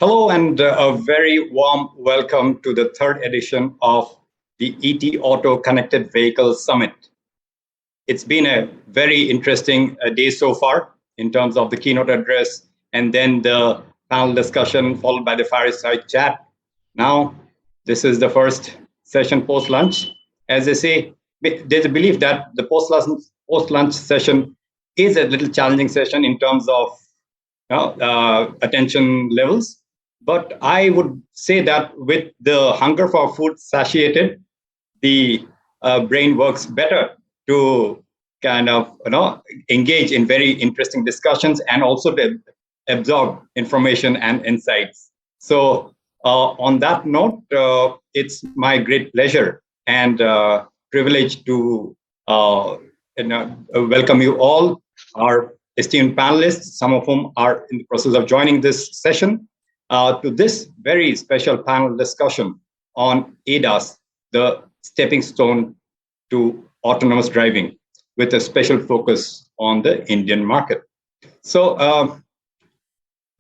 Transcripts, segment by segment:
Hello and a very warm welcome to the third edition of the ET Auto Connected Vehicle Summit. It's been a very interesting day so far in terms of the keynote address and then the panel discussion followed by the fireside chat. Now, this is the first session post-lunch. As I say, there's a belief that the post-lunch session is a little challenging session in terms of attention levels. But I would say that with the hunger for food satiated, the brain works better to kind of engage in very interesting discussions and also to absorb information and insights. So on that note, it's my great pleasure and privilege to welcome you all, our esteemed panelists, some of whom are in the process of joining this session, to this very special panel discussion on ADAS, the stepping stone to autonomous driving, with a special focus on the Indian market. So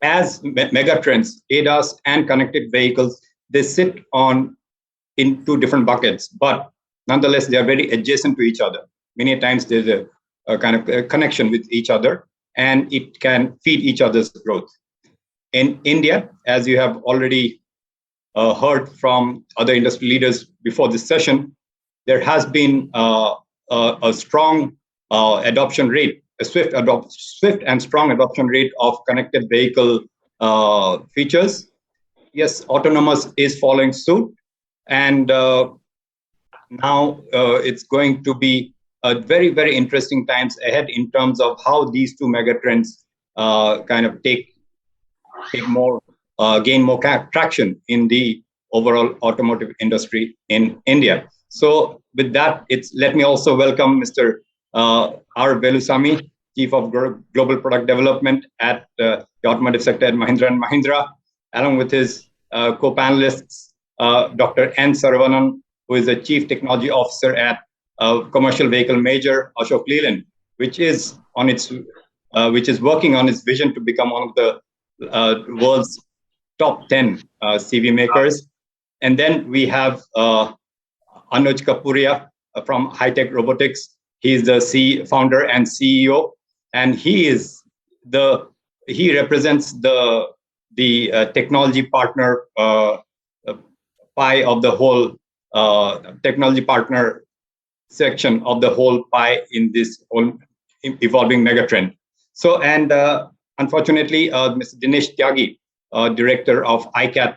as megatrends, ADAS and connected vehicles, they sit in two different buckets, but nonetheless, they are very adjacent to each other. Many times there's a kind of a connection with each other, and it can feed each other's growth. In India, as you have already heard from other industry leaders before this session, there has been a strong adoption rate, a swift and strong adoption rate of connected vehicle features. Yes, autonomous is following suit, and now it's going to be a very, very interesting times ahead in terms of how these two megatrends kind of gain more traction in the overall automotive industry in India. So with that, let me also welcome Mr. R Velusamy, Chief of Global Product Development at the automotive sector at Mahindra and Mahindra, along with his co-panelists, Dr. N. Saravanan, who is the Chief Technology Officer at commercial vehicle major Ashok Leyland, which is working on its vision to become one of the world's top 10 CV makers. And then we have Anuj Kapuria from High-Tech Robotics. He's the founder and CEO, and he represents the technology partner pie of the whole technology partner section of the whole pie in this whole evolving megatrend. So, and unfortunately, Mr. Dinesh Tyagi, director of ICAT,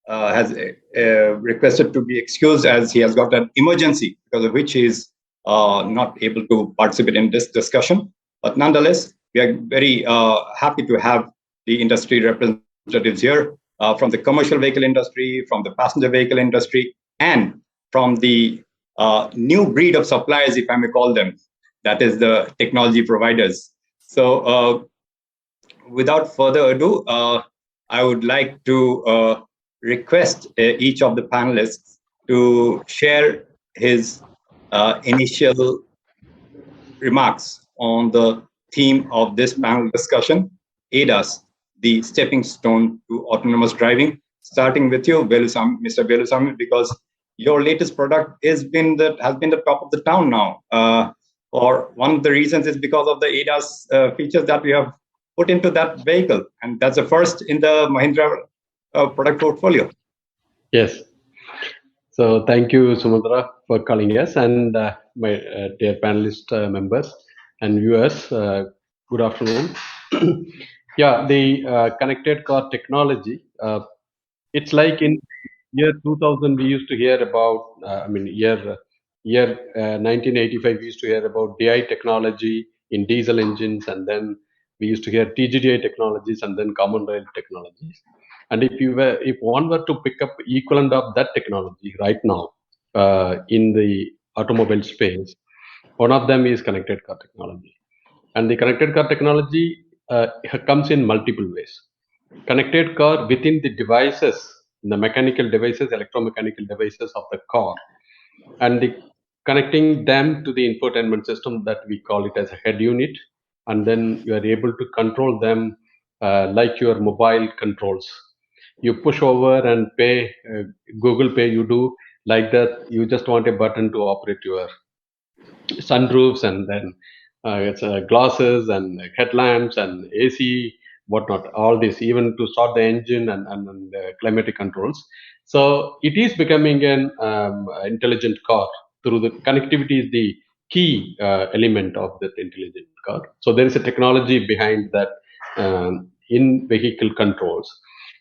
has requested to be excused as he has got an emergency, because of which he is not able to participate in this discussion. But nonetheless, we are very happy to have the industry representatives here from the commercial vehicle industry, from the passenger vehicle industry, and from the new breed of suppliers, if I may call them, that is the technology providers. So without further ado, I would like to request each of the panelists to share his initial remarks on the theme of this panel discussion, ADAS, the stepping stone to autonomous driving. Starting with you, Mr. Velusamy, because your latest product has been the top of the town now. Or one of the reasons is because of the ADAS features that we have put into that vehicle, and that's the first in the Mahindra product portfolio. Yes. So thank you, Sumatra, for calling us, and my dear panelist members and viewers. Good afternoon. Yeah, the connected car technology. It's like in year 2000 we used to hear about. Year 1985 we used to hear about DI technology in diesel engines, and then we used to hear TGDI technologies, and then common rail technologies. And if one were to pick up equivalent of that technology right now in the automobile space, one of them is connected car technology. And the connected car technology comes in multiple ways. Connected car within the devices, the mechanical devices, electromechanical devices of the car, and connecting them to the infotainment system that we call it as a head unit, and then you are able to control them like your mobile controls. You push over and pay, Google Pay, you do like that. You just want a button to operate your sunroofs, and then it's glasses and headlamps and AC, whatnot. All this, even to start the engine and climatic controls. So it is becoming an intelligent car. Through the connectivity is the key element of that intelligent car. So there is a technology behind that in vehicle controls,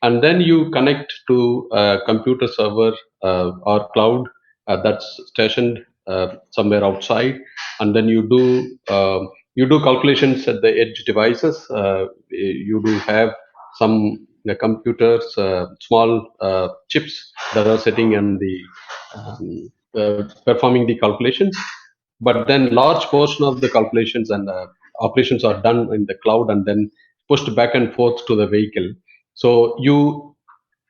and then you connect to a computer server or cloud that's stationed somewhere outside, and then you do calculations at the edge devices. You do have some computers, small chips that are sitting in the performing the calculations, but then large portion of the calculations and operations are done in the cloud and then pushed back and forth to the vehicle. So you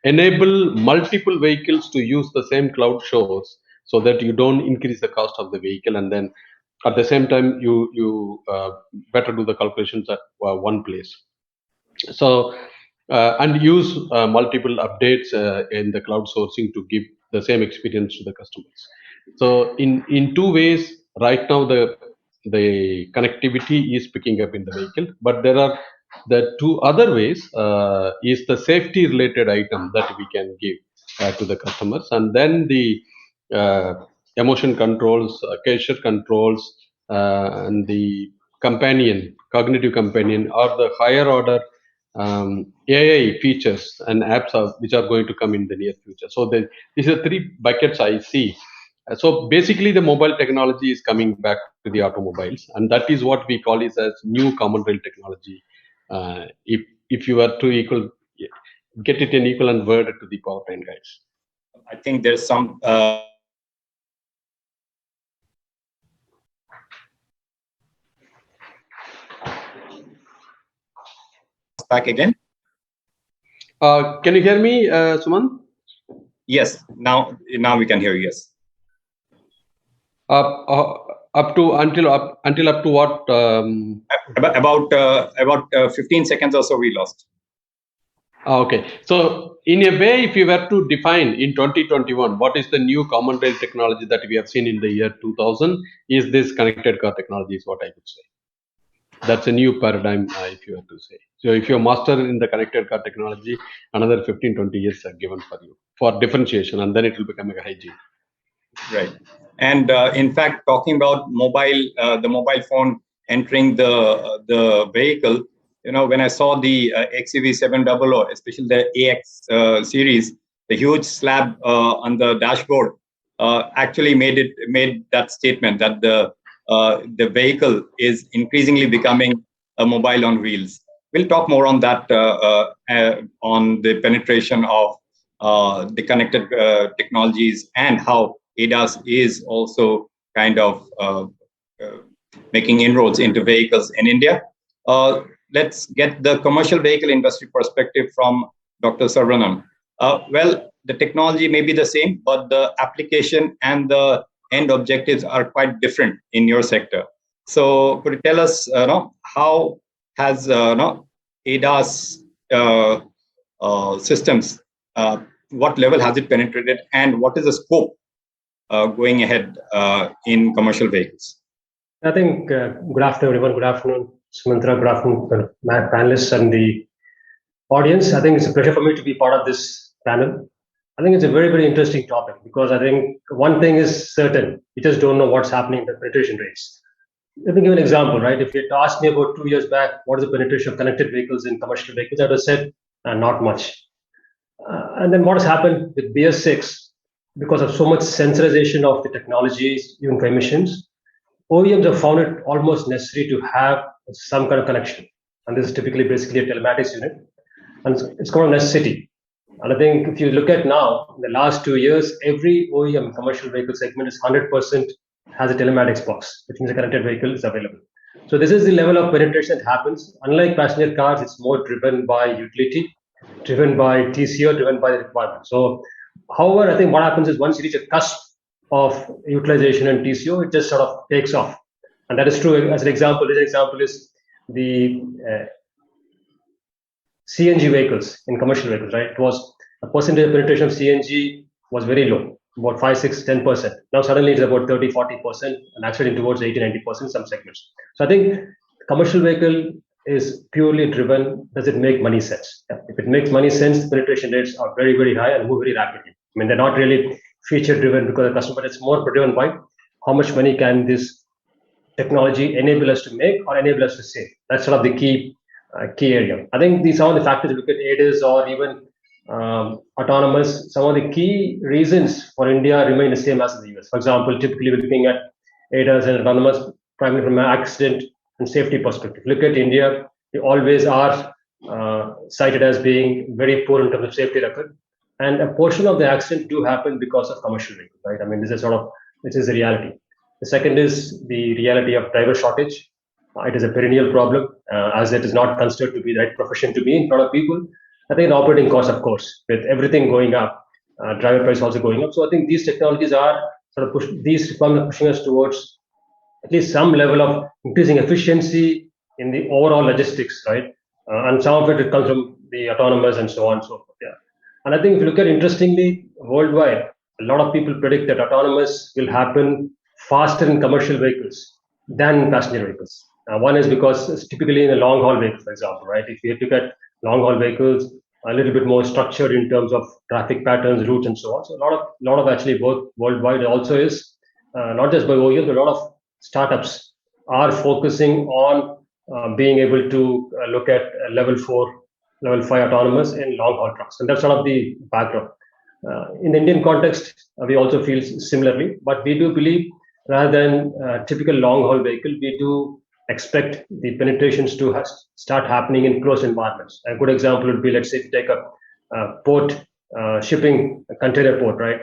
enable multiple vehicles to use the same cloud shows, so that you don't increase the cost of the vehicle, and then at the same time you better do the calculations at one place. So and use multiple updates in the cloud sourcing to give the same experience to the customers. So in two ways right now, the connectivity is picking up in the vehicle, but there are the two other ways, is the safety related item that we can give to the customers, and then the uh, emotion controls, gesture controls, and the companion, cognitive companion, or the higher order AI features and apps which are going to come in the near future. So these are three buckets I see. So basically, the mobile technology is coming back to the automobiles, and that is what we call it as new common rail technology. If you are to equal get it an equivalent word to the powertrain guys. I think there's some back again. Can you hear me, Suman? Yes, now we can hear you. Yes. Up to until up to what? About 15 seconds or so we lost. Okay, so in a way, if you were to define in 2021, what is the new common rail technology that we have seen in the year 2000? Is this connected car technology? Is what I would say. That's a new paradigm, if you were to say. So if you're master in the connected car technology, another 15-20 years are given for you for differentiation, and then it will become a hygiene. Right. And in fact, talking about the mobile phone entering the vehicle, when I saw the XEV 700, especially the AX series, the huge slab on the dashboard actually made that statement that the vehicle is increasingly becoming a mobile on wheels. We'll talk more on that on the penetration of the connected technologies and how ADAS is also kind of making inroads into vehicles in India. Let's get the commercial vehicle industry perspective from Dr. Saravanan. Well, the technology may be the same, but the application and the end objectives are quite different in your sector. So could you tell us how has ADAS systems, what level has it penetrated, and what is the scope going ahead in commercial vehicles? I think good afternoon, everyone. Good afternoon, Sumantra. Good afternoon, my panelists and the audience. I think it's a pleasure for me to be part of this panel. I think it's a very, very interesting topic because I think one thing is certain: we just don't know what's happening in the penetration rates. Let me give an example, right? If you had asked me about 2 years back, what is the penetration of connected vehicles in commercial vehicles, I would have said not much. And then what has happened with BS6, because of so much sensorization of the technologies, even for emissions, OEMs have found it almost necessary to have some kind of connection. And this is typically basically a telematics unit. And it's called a necessity. And I think if you look at now, in the last 2 years, every OEM commercial vehicle segment is 100% has a telematics box, which means a connected vehicle is available. So this is the level of penetration that happens. Unlike passenger cars, it's more driven by utility, driven by TCO, driven by the requirement. So, however, I think what happens is once you reach a cusp of utilization and TCO, it just sort of takes off. And that is true as an example. This example is the CNG vehicles in commercial vehicles, right? It was a percentage of penetration of CNG was very low, about 5, 6, 10%. Now suddenly it's about 30, 40% and actually towards 80, 90% in some segments. So I think commercial vehicle is purely driven, does it make money sense? Yeah. If it makes money sense, the penetration rates are very, very high and move very rapidly. I mean, they're not really feature driven because the customer, it's more driven by how much money can this technology enable us to make or enable us to save. That's sort of the key area. I think these are the factors. Look at ADAS or even autonomous. Some of the key reasons for India remain the same as in the US. For example, typically we're looking at ADAS and autonomous primarily from an accident and safety perspective. Look at India; we always are cited as being very poor in terms of safety record, and a portion of the accident do happen because of commercial vehicles, right? I mean, this is the reality. The second is the reality of driver shortage. It is a perennial problem, as it is not considered to be the right profession to be in front of people. I think the operating costs, of course, with everything going up, driver price also going up. So I think these technologies are sort of pushing us towards at least some level of increasing efficiency in the overall logistics, right? And some of it comes from the autonomous and so on and so forth. Yeah. And I think if you look at interestingly, worldwide, a lot of people predict that autonomous will happen faster in commercial vehicles than passenger vehicles. One is because typically in a long haul vehicle, for example, right? If you look at long haul vehicles, a little bit more structured in terms of traffic patterns, routes, and so on. So a lot of actually work worldwide also is not just by OEMs, but a lot of startups are focusing on being able to look at level 4, level 5 autonomous in long haul trucks, and that's sort of the background. In the Indian context, we also feel similarly, but we do believe rather than typical long haul vehicle, we do expect the penetrations to start happening in closed environments. A good example would be, let's say, if you take a port, shipping a container port, right?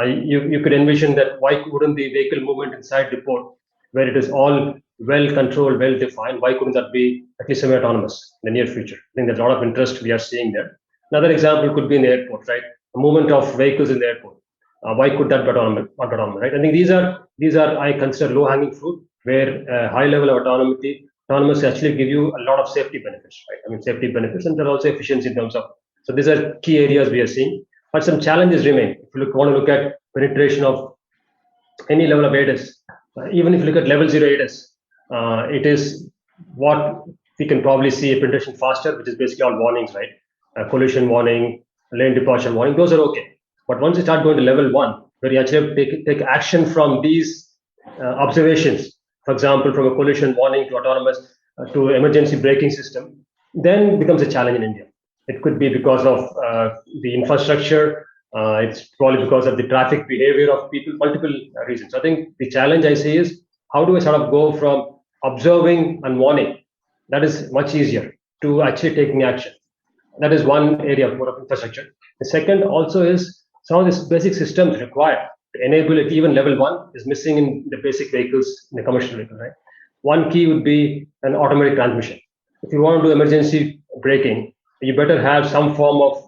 You could envision that why wouldn't the vehicle movement inside the port, where it is all well controlled, well defined, why couldn't that be at least semi-autonomous in the near future? I think there's a lot of interest we are seeing there. Another example could be in the airport, right? The movement of vehicles in the airport. Why could that be autonomous, right? I think these are I consider low-hanging fruit, where a high level of autonomous actually give you a lot of safety benefits, right? I mean, safety benefits, and there are also efficiency in terms of. So these are key areas we are seeing, but some challenges remain. If you want to look at penetration of any level of ADAS, even if you look at level 0 ADAS, it is what we can probably see a penetration faster, which is basically all warnings, right? Collision warning, lane departure warning, those are okay. But once you start going to level 1, where you actually have to take action from these observations, for example, from a collision warning to autonomous to emergency braking system, then it becomes a challenge in India. It could be because of the infrastructure. It's probably because of the traffic behavior of people, multiple reasons. I think the challenge I see is how do I sort of go from observing and warning, that is much easier, to actually taking action. That is one area of infrastructure. The second also is some of these basic systems required to enable it. Even level 1 is missing in the basic vehicles, in the commercial vehicle, right? One key would be an automatic transmission. If you want to do emergency braking, you better have some form of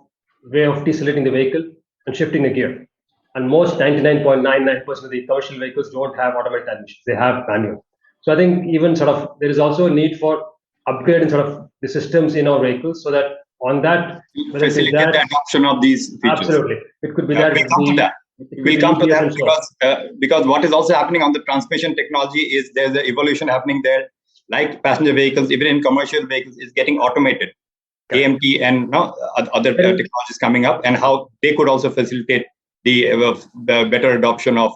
way of decelerating the vehicle and shifting the gear. And most 99.99% of the commercial vehicles don't have automatic transmissions; they have manual. So I think even sort of there is also a need for upgrading sort of the systems in our vehicles, so that on that facilitate the adoption of these features. Absolutely, it could be that. We'll come to that because what is also happening on the transmission technology is there's an evolution happening there. Like passenger vehicles, even in commercial vehicles, is getting automated. AMT and other technologies coming up, and how they could also facilitate the better adoption of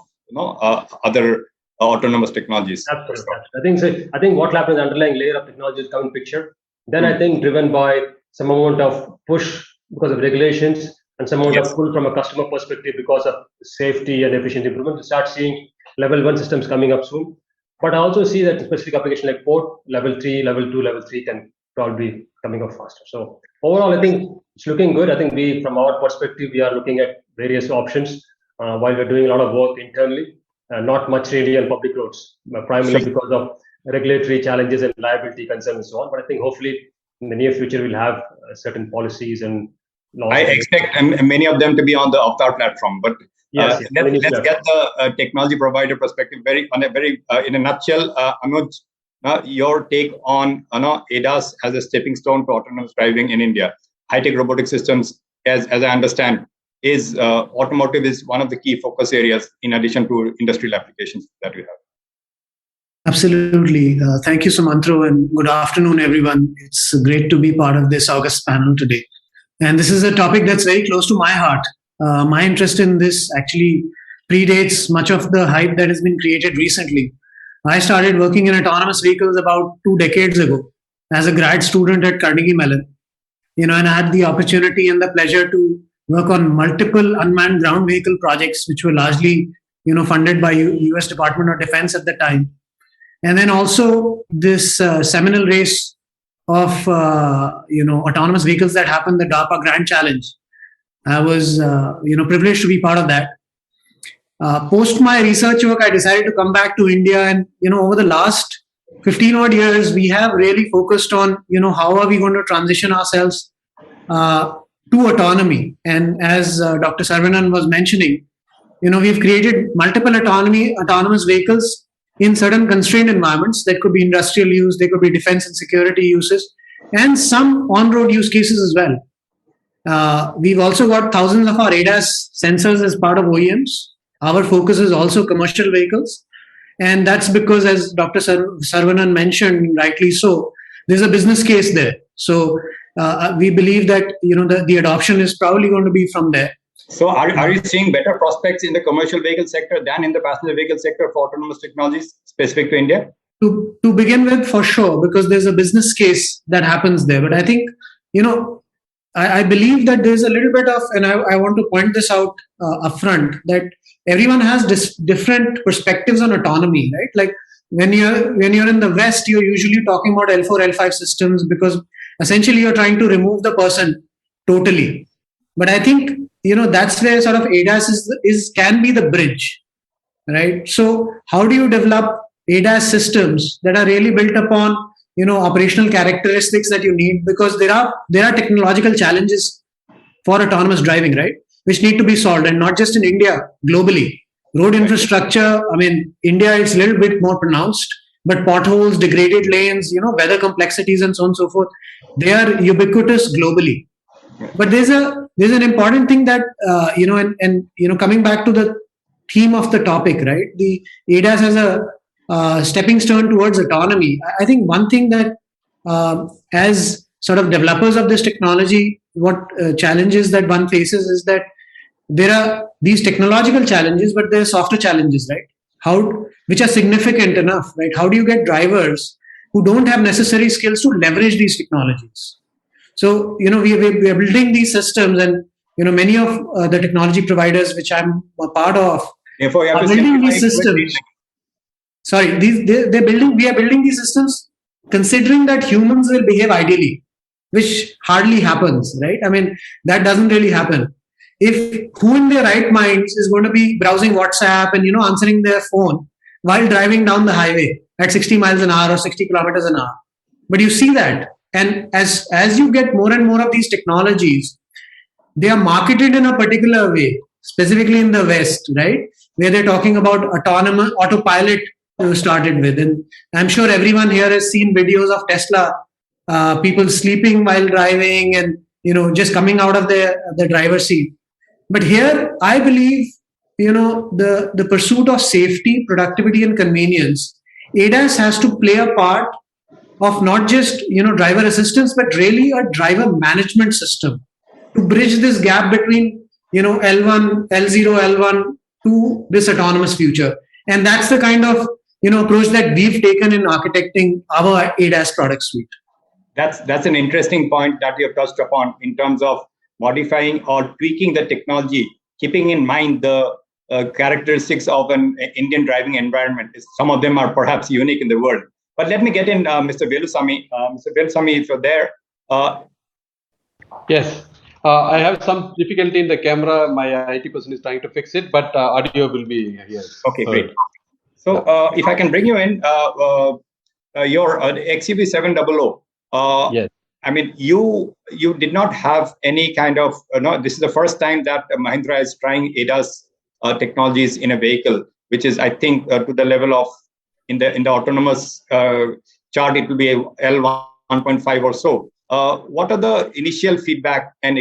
other autonomous technologies. Absolutely. I think what happens, underlying layer of technologies come in picture. Then I think driven by some amount of push because of regulations and some amount of pull from a customer perspective because of safety and efficiency improvement, to start seeing level 1 systems coming up soon. But I also see that specific application like port, level 3, level 2, level 3 can probably be coming up faster. So overall, I think it's looking good. I think we, from our perspective, we are looking at various options while we're doing a lot of work internally. Not much really on public roads, primarily because of regulatory challenges and liability concerns and so on. But I think hopefully in the near future we'll have certain policies and laws. I expect many of them to be on the opt-out platform. But let's get the technology provider perspective in a nutshell. Anuj, your take on ADAS as a stepping stone to autonomous driving in India. high-tech robotic systems, as I understand, is automotive is one of the key focus areas in addition to industrial applications that we have. Absolutely. Thank you, Sumantro, and good afternoon, everyone. It's great to be part of this August panel today. And this is a topic that's very close to my heart. My interest in this actually predates much of the hype that has been created recently. I started working in autonomous vehicles about 2 decades ago as a grad student at Carnegie Mellon. And I had the opportunity and the pleasure to work on multiple unmanned ground vehicle projects, which were largely, funded by U.S. Department of Defense at the time. And then also this seminal race of autonomous vehicles that happened, the DARPA Grand Challenge. I was privileged to be part of that. Post my research work, I decided to come back to India, and over the last 15 odd years, we have really focused on how are we going to transition ourselves to autonomy. And as Dr. Saravanan was mentioning, we've created multiple autonomous vehicles in certain constrained environments. That could be industrial use, they could be defense and security uses, and some on-road use cases as well. We've also got thousands of our ADAS sensors as part of OEMs. Our focus is also commercial vehicles. And that's because, as Dr. Saravanan mentioned, rightly so, there's a business case there. So we believe that the adoption is probably going to be from there. So are you seeing better prospects in the commercial vehicle sector than in the passenger vehicle sector for autonomous technologies specific to India? To begin with, for sure, because there's a business case that happens there. But I think, I believe that there's a little bit of, and I want to point this out upfront, that everyone has different perspectives on autonomy, right? Like when you're in the West, you're usually talking about L4, L5 systems because essentially you're trying to remove the person totally. But I think that's where sort of ADAS can be the bridge, right? So how do you develop ADAS systems that are really built upon operational characteristics that you need, because there are technological challenges for autonomous driving, right, which need to be solved, and not just in India, globally. Road infrastructure, India is a little bit more pronounced, but potholes, degraded lanes, weather complexities, and so on and so forth, they are ubiquitous globally. But there's an important thing that coming back to the theme of the topic, right? The ADAS as a stepping stone towards autonomy. I think one thing that as sort of developers of this technology, what challenges that one faces is that there are these technological challenges, but there are softer challenges, right? Which are significant enough, right? How do you get drivers who don't have necessary skills to leverage these technologies? So, we are building these systems, and, many of the technology providers, which I'm a part of, are building these systems. Sorry, we are building these systems considering that humans will behave ideally, which hardly happens, right? That doesn't really happen. If who in their right minds is going to be browsing WhatsApp and, answering their phone while driving down the highway at 60 miles an hour or 60 kilometers an hour? But you see that. And as you get more and more of these technologies, they are marketed in a particular way, specifically in the West, right? Where they're talking about autopilot started with. And I'm sure everyone here has seen videos of Tesla, people sleeping while driving and, just coming out of the driver's seat. But here, I believe, the pursuit of safety, productivity, and convenience, ADAS has to play a part of not just driver assistance, but really a driver management system to bridge this gap between L1, L0, L1 to this autonomous future. And that's the kind of approach that we've taken in architecting our ADAS product suite. That's an interesting point that you have touched upon in terms of modifying or tweaking the technology, keeping in mind the characteristics of an Indian driving environment. Some of them are perhaps unique in the world. But let me get in Mr. Velusamy. Mr. Velusamy, if you're there. Yes, I have some difficulty in the camera. My IT person is trying to fix it, but audio will be here. Okay, great. So if I can bring you in, your XUV700. Yes. You did not have any kind of, this is the first time that Mahindra is trying ADAS technologies in a vehicle, which is, I think, to the level of, in the autonomous chart, it will be L1.5 or so. what are the initial feedback and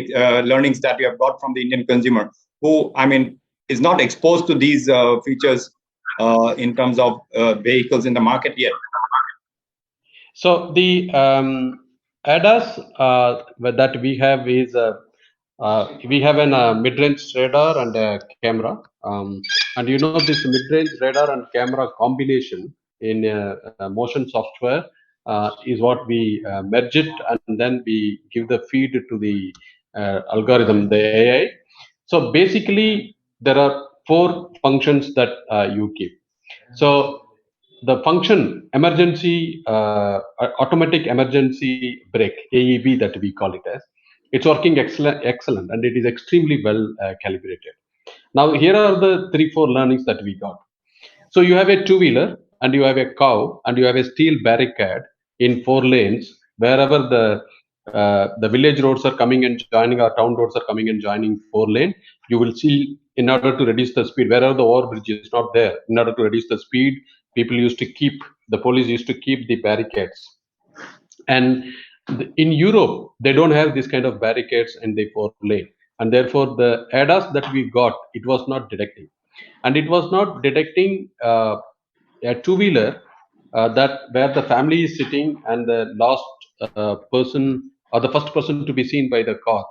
learnings that you have got from the Indian consumer, who, I mean, is not exposed to these features in terms of vehicles in the market yet? So the ADAS that we have is we have a mid-range radar and a camera, and you know this mid-range radar and camera combination in motion software is what we merge it, and then we give the feed to the algorithm, the AI. So basically, there are 4 functions that you keep. So the function emergency automatic emergency brake, AEB that we call it as, it's working excellent, and it is extremely well calibrated. Now here are the 3-4 learnings that we got. So you have a 2-wheeler and you have a cow and you have a steel barricade in 4 lanes wherever the village roads are coming and joining, or town roads are coming and joining 4 lane. You will see, in order to reduce the speed, wherever the overbridge is not there, in order to reduce the speed, the police used to keep the barricades. And in Europe, they don't have this kind of barricades in the 4 lane, and therefore the ADAS that we got, it was not detecting, and it was not detecting a 2-wheeler that where the family is sitting, and the last person, or the first person to be seen by the car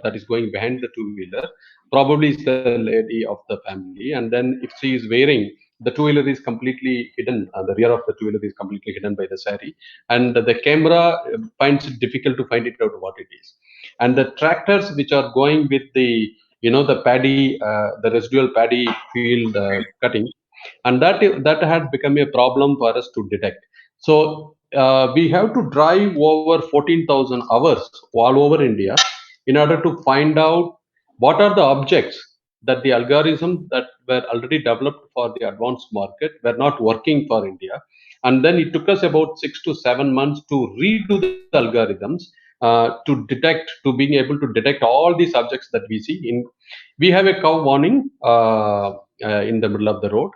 that is going behind the 2-wheeler, probably is the lady of the family. And then if she is wearing, the 2-wheeler is completely hidden, the rear of the 2-wheeler is completely hidden by the sari, and the camera finds it difficult to find it out what it is. And the tractors which are going with the, the paddy, the residual paddy field cutting, and that had become a problem for us to detect. So we have to drive over 14,000 hours all over India in order to find out what are the objects that the algorithms that were already developed for the advanced market were not working for India. And then it took us about 6 to 7 months to redo the algorithms to being able to detect all these objects that we see. We have a cow warning in the middle of the road,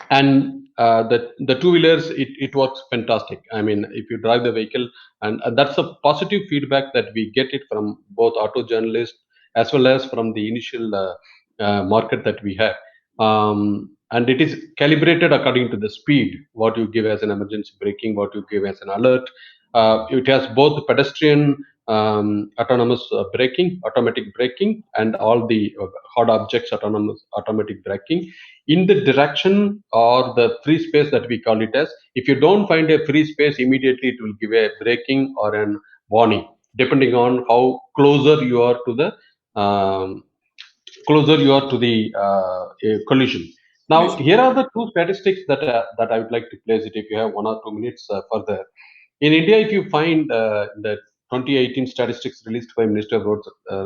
and the 2-wheelers, it works fantastic. I mean, if you drive the vehicle, and that's a positive feedback that we get it from both auto journalists as well as from the initial market that we have. And it is calibrated according to the speed, what you give as an emergency braking, what you give as an alert. It has both pedestrian autonomous braking, automatic braking, and all the hard objects automatic braking in the direction or the free space that we call it as. If you don't find a free space, immediately it will give a braking or an warning, depending on how closer you are to the collision. Now, here are the 2 statistics that I would like to place it, if you have 1 or 2 minutes further. In India, if you find the 2018 statistics released by Ministry of Road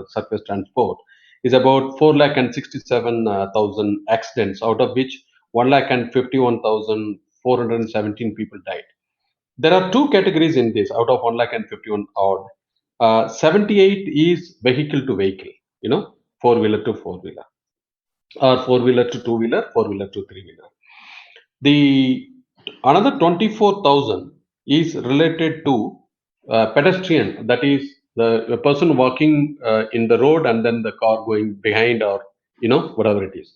Surface Transport, is about 4,67,000 accidents, out of which 1,51,417 people died. There are 2 categories in this out of 1,51,000 odd. 78 is vehicle to vehicle, 4-wheeler to 4-wheeler, or 4-wheeler to 2-wheeler, 4-wheeler to 3-wheeler. The another 24,000 is related to pedestrian, that is the person walking in the road and then the car going behind, or whatever it is.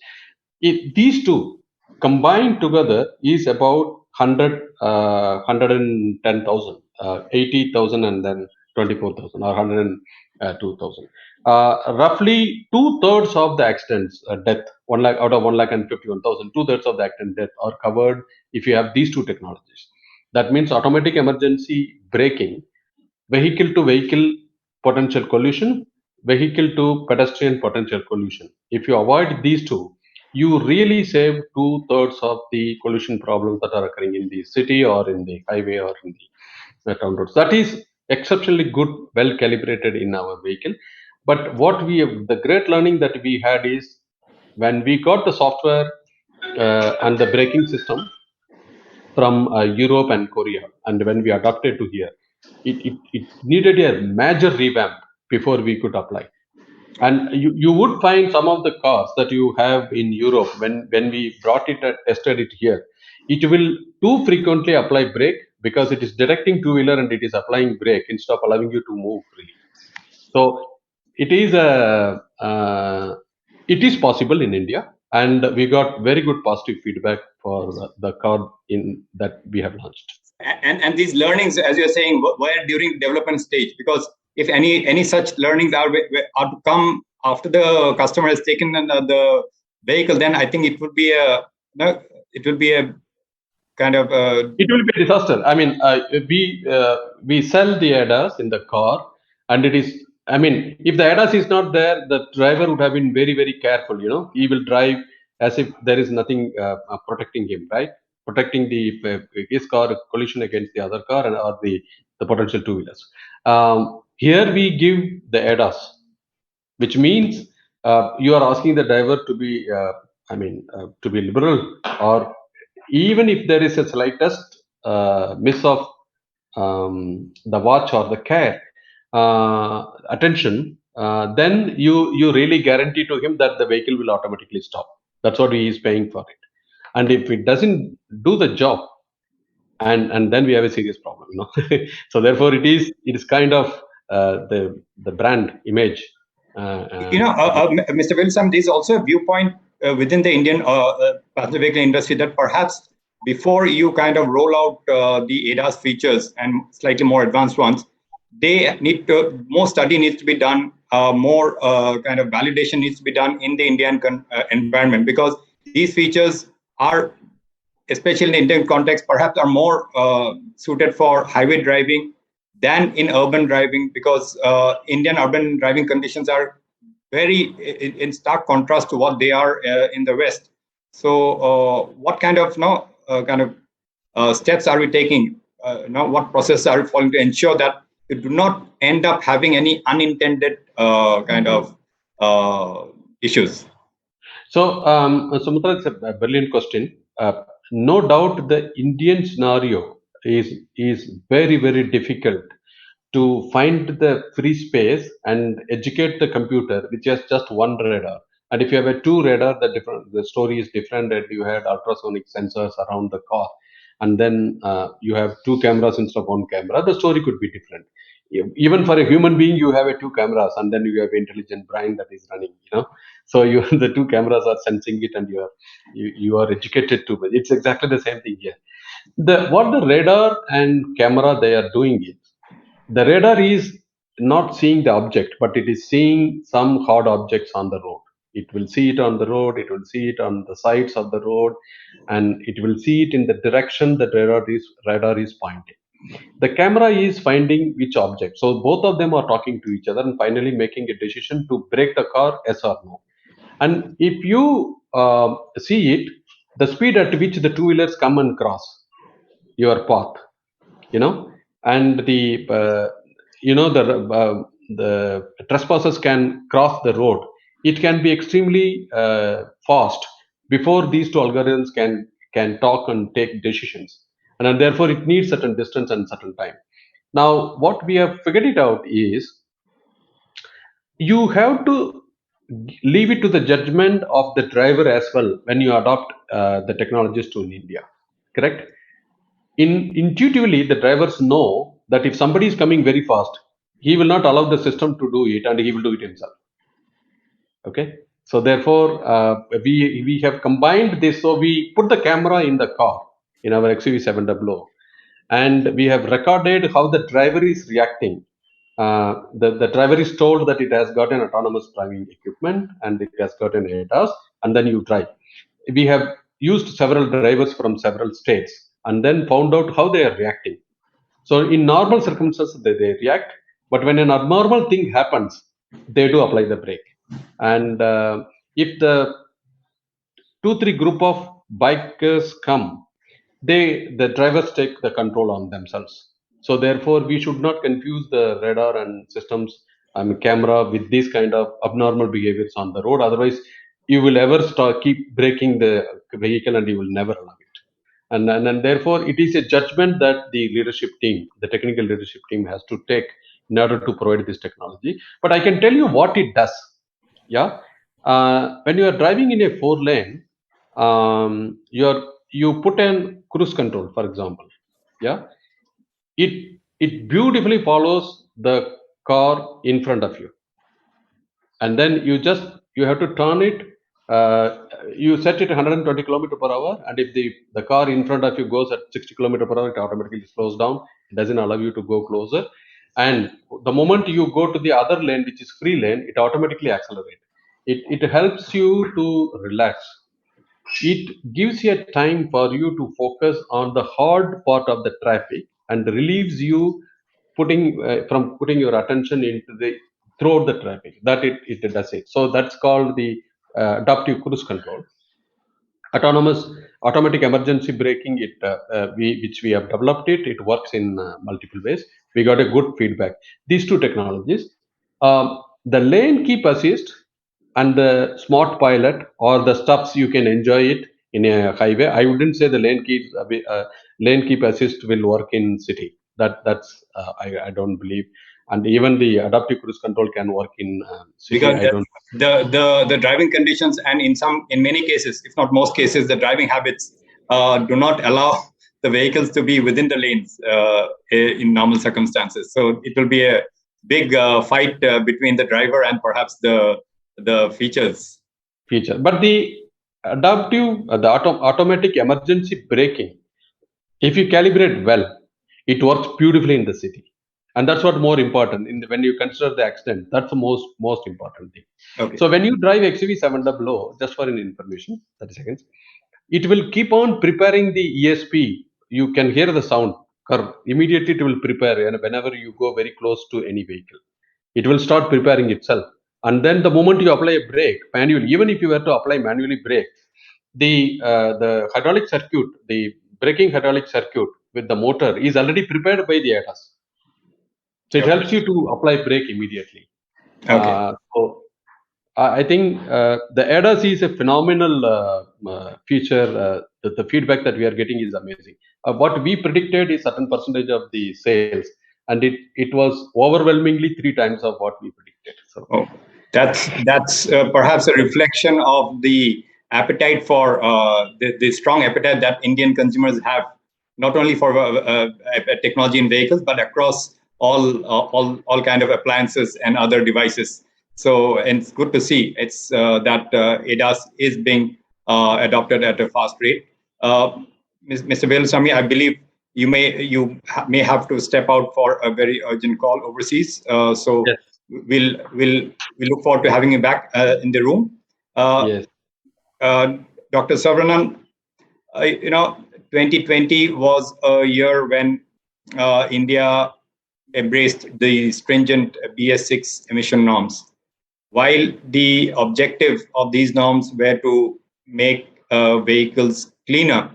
These 2 combined together is about 110,000, 80,000 and then 24,000, or 102,000. Roughly 2/3 of the accidents death, 1 lakh out of 1,51,000, 2/3 of the accident death are covered if you have these 2 technologies. That means automatic emergency braking, vehicle to vehicle potential collision, vehicle to pedestrian potential collision. If you avoid these 2, you really save 2/3 of the collision problems that are occurring in the city or in the highway or in the town roads. That is exceptionally good, well calibrated in our vehicle. But the great learning that we had is when we got the software and the braking system from Europe and Korea, and when we adopted to here, it needed a major revamp before we could apply. And you would find some of the cars that you have in Europe, when we brought it and tested it here, it will too frequently apply brake because it is directing two-wheeler and it is applying brake instead of allowing you to move freely. So it is it is possible in India, and we got very good positive feedback for the car in that we have launched. And these learnings, as you're saying, were during development stage, because if any such learnings are to come after the customer has taken the vehicle, then I think it would be a kind of it will be a disaster. I mean, we sell the ADAS in the car, and it is. I mean, if the ADAS is not there, the driver would have been very, very careful. You know, he will drive as if there is nothing protecting him, right? Protecting his car collision against the other car or the potential two wheelers. Here we give the ADAS, which means you are asking the driver to be, to be liberal, or even if there is a slightest miss of the watch or the care attention, then you really guarantee to him that the vehicle will automatically stop. That's what he is paying for it. And if it doesn't do the job, and then we have a serious problem, you know. So therefore, it is kind of the brand image. Mr. Velusamy, there is also a viewpoint within the Indian passenger vehicle industry that perhaps before you kind of roll out the ADAS features and slightly more advanced ones, more study needs to be done, more kind of validation needs to be done in the Indian environment, because these features are, especially in the Indian context, perhaps are more suited for highway driving than in urban driving, because Indian urban driving conditions are very in stark contrast to what they are in the West. So, what kind of steps are we taking? What processes are we following to ensure that you do not end up having any unintended issues? So, Sumitra, it's a brilliant question. No doubt, the Indian scenario is very, very difficult to find the free space and educate the computer, which has just one radar. And if you have a two radar, the story is different. And you had ultrasonic sensors around the car, and then you have two cameras instead of one camera. The story could be different. Even for a human being, you have two cameras, and then you have intelligent brain that is running. You know, so you the two cameras are sensing it, and you are educated to it. It's exactly the same thing here. What the radar and camera they are doing is, the radar is not seeing the object, but it is seeing some hard objects on the road. It will see it on the road, it will see it on the sides of the road, and it will see it in the direction the radar is pointing. The camera is finding which object. So both of them are talking to each other and finally making a decision to brake the car, yes or no. And if you see it, the speed at which the two-wheelers come and cross your path, you know, and the trespassers can cross the road. It can be extremely fast before these two algorithms can talk and take decisions, and then therefore it needs certain distance and certain time. Now, what we have figured it out is, you have to leave it to the judgment of the driver as well when you adopt the technologies to in India. Correct? Intuitively, the drivers know that if somebody is coming very fast, he will not allow the system to do it, and he will do it himself. Okay, so therefore we have combined this. So we put the camera in the car in our XUV700, and we have recorded how the driver is reacting. The driver is told that it has got an autonomous driving equipment and it has got an ADAS, and then you drive. We have used several drivers from several states and then found out how they are reacting. So in normal circumstances, they react, but when an abnormal thing happens, they do apply the brake. And if the 2-3 group of bikers come, the drivers take the control on themselves. So therefore, we should not confuse the radar and systems and camera with these kind of abnormal behaviors on the road. Otherwise, you will ever keep braking the vehicle and you will never allow it. And therefore, it is a judgment that the leadership team, the technical leadership team, has to take in order to provide this technology. But I can tell you what it does. Yeah, when you are driving in a 4-lane, you put in cruise control, for example. Yeah, it beautifully follows the car in front of you, and then you have to turn it. You set it 120 kilometer per hour, and if the car in front of you goes at 60 kilometer per hour, it automatically slows down. It doesn't allow you to go closer, and the moment you go to the other lane, which is free lane, it automatically accelerates. It helps you to relax. It gives you a time for you to focus on the hard part of the traffic and relieves you from putting your attention into the throughout the traffic. That it does it. So that's called the adaptive cruise control. Automatic emergency braking, which we have developed it works in multiple ways. We got a good feedback. These two technologies, the lane keep assist and the smart pilot, or the stuffs you can enjoy it in a highway. I wouldn't say the lane keep assist will work in city. I don't believe. And even the adaptive cruise control can work in city. Because the driving conditions, and in many cases, if not most cases, the driving habits do not allow the vehicles to be within the lanes in normal circumstances. So it will be a big fight between the driver and perhaps the features. But the automatic emergency braking, if you calibrate well, it works beautifully in the city. And that's what more important when you consider the accident. That's the most important thing. Okay. So when you drive XUV 700, just for an information, 30 seconds, it will keep on preparing the ESP. You can hear the sound curve. Immediately it will prepare, and whenever you go very close to any vehicle, it will start preparing itself. And then the moment you apply a brake manually, even if you were to apply manually brake, the hydraulic circuit, the braking hydraulic circuit with the motor is already prepared by the ADAS. So it helps you to apply brake immediately. Okay. So I think the ADAS is a phenomenal feature. The feedback that we are getting is amazing. What we predicted is certain percentage of the sales, and it was overwhelmingly 3 times of what we predicted. So that's perhaps a reflection of the appetite for the strong appetite that Indian consumers have, not only for technology in vehicles, but across all kind of appliances and other devices. So it's good to see that ADAS is being adopted at a fast rate. Mr. Velusamy, I believe you may have to step out for a very urgent call overseas. So yes. We'll look forward to having you back in the room. Yes. Dr. Saravanan, 2020 was a year when India embraced the stringent BS6 emission norms. While the objective of these norms were to make vehicles cleaner,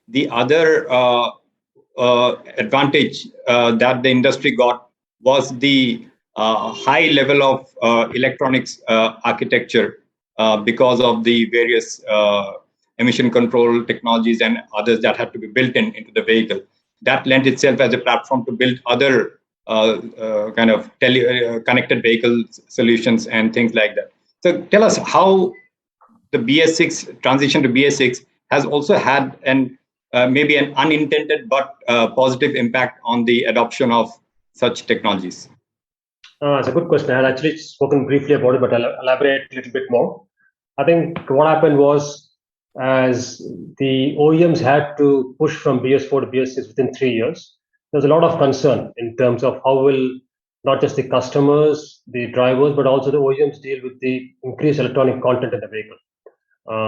the other advantage that the industry got was the high level of electronics architecture because of the various emission control technologies and others that had to be built into the vehicle. That lent itself as a platform to build other kind of connected vehicle solutions and things like that. So tell us how the BS6 transition to BS6 has also had maybe an unintended but positive impact on the adoption of such technologies. It's a good question. I had actually spoken briefly about it, but I'll elaborate a little bit more. I think what happened was, as the OEMs had to push from BS4 to BS6 within 3 years, there's a lot of concern in terms of how will not just the customers, the drivers, but also the OEMs deal with the increased electronic content in the vehicle.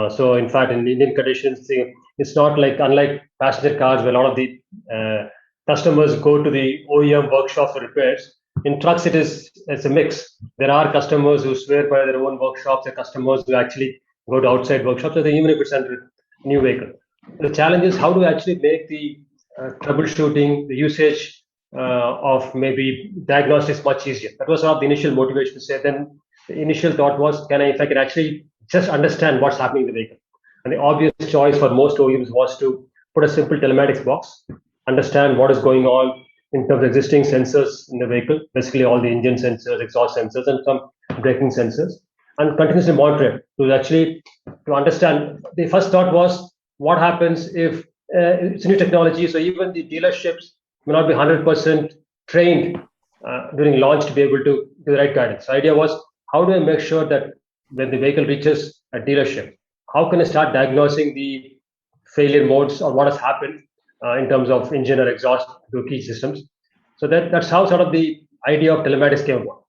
So in fact, in Indian conditions, it's not unlike passenger cars where a lot of the customers go to the OEM workshops for repairs. In trucks, it's a mix. There are customers who swear by their own workshops, there are customers who actually go to outside workshops, even if it's a new vehicle. The challenge is how to actually make the troubleshooting, the usage of maybe diagnostics much easier. That was sort of the initial motivation to say. Then the initial thought was, if I can actually just understand what's happening in the vehicle. And the obvious choice for most OEMs was to put a simple telematics box, understand what is going on in terms of existing sensors in the vehicle, basically all the engine sensors, exhaust sensors, and some braking sensors, and continuously monitor it to understand. The first thought was, what happens if it's new technology, so even the dealerships may not be 100% trained during launch to be able to do the right guidance. The idea was, how do I make sure that when the vehicle reaches a dealership, how can I start diagnosing the failure modes or what has happened in terms of engine or exhaust to key systems? So that's how sort of the idea of telematics came about.